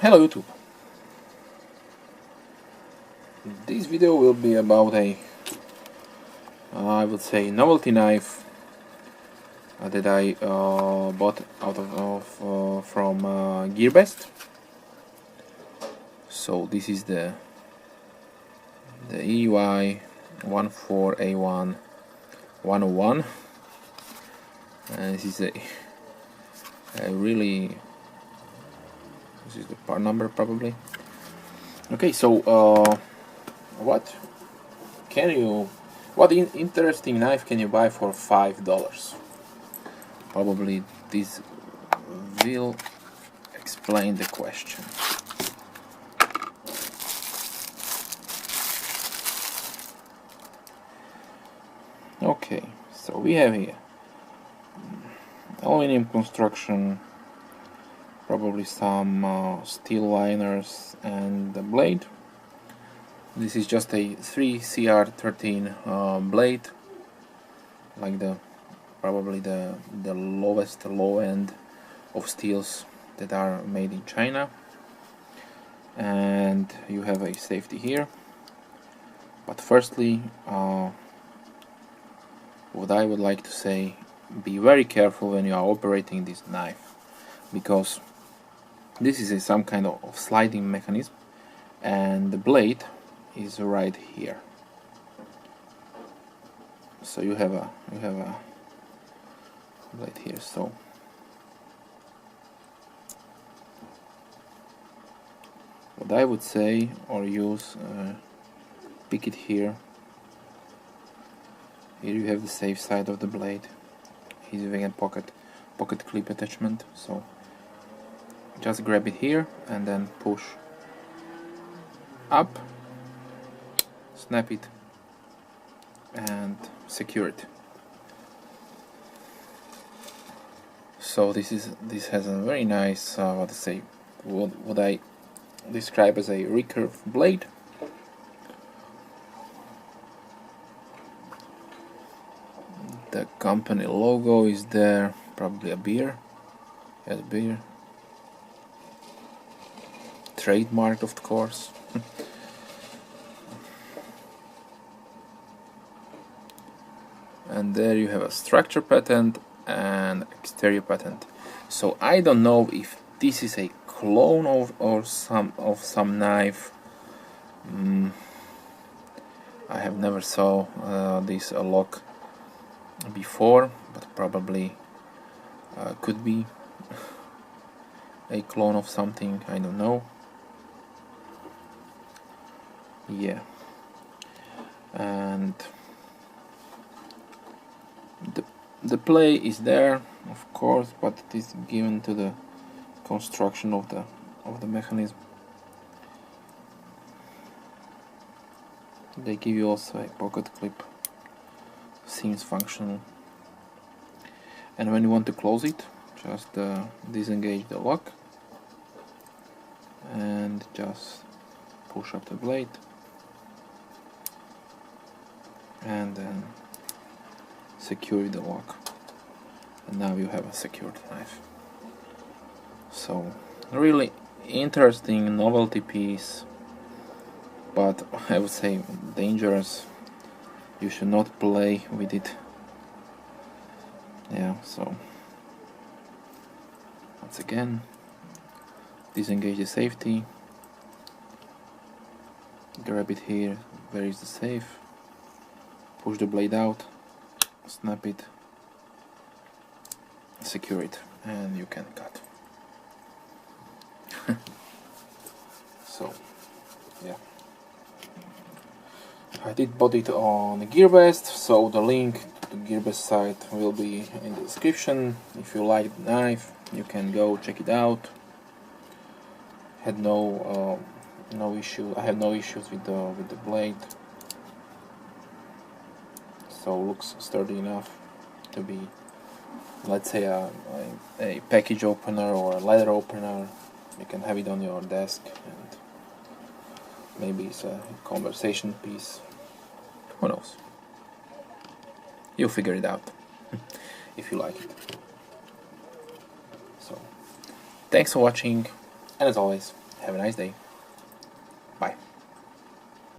Hello YouTube. This video will be about I would say novelty knife that I bought out from GearBest. So this is the EY 14A1 101, and this is a really, this is the part number probably. Okay, so what interesting knife can you buy for $5? Probably this will explain the question. Okay, so we have here aluminum construction, probably some steel liners and the blade. This is just a 3CR13 blade, like probably the lowest low end of steels that are made in China. And you have a safety here. But firstly, what I would like to say, be very careful when you are operating this knife, because this is some kind of sliding mechanism, and the blade is right here. So you have a blade here. So what I would say, or use, pick it here. Here you have the safe side of the blade. Here's again pocket clip attachment. So just grab it here and then push up, snap it, and secure it. So this has a very nice what I describe as a recurve blade. The company logo is there, probably a beer. Yes, beer. Trademarked, of course. And there you have a structure patent and exterior patent. So I don't know if this is a clone of some knife. I have never saw this lock before, but probably could be a clone of something, I don't know. Yeah, and the play is there, of course, but it is given to the construction of the mechanism. They give you also a pocket clip, seems functional. And when you want to close it, just disengage the lock and just push up the blade, and then secure the lock, and now you have a secured knife. So really interesting novelty piece, but I would say dangerous. You should not play with it. Yeah, so once again, disengage the safety, grab it here, where is the safe, push the blade out, snap it, secure it, and you can cut. So yeah, I did bought it on GearBest, so the link to the GearBest site will be in the description. If you like the knife, you can go check it out. Had no issue. I have no issues with the blade. So looks sturdy enough to be, let's say, a package opener or a letter opener. You can have it on your desk, and maybe it's a conversation piece. Who knows? You'll figure it out if you like it. So, thanks for watching, and as always, Have a nice day. Bye.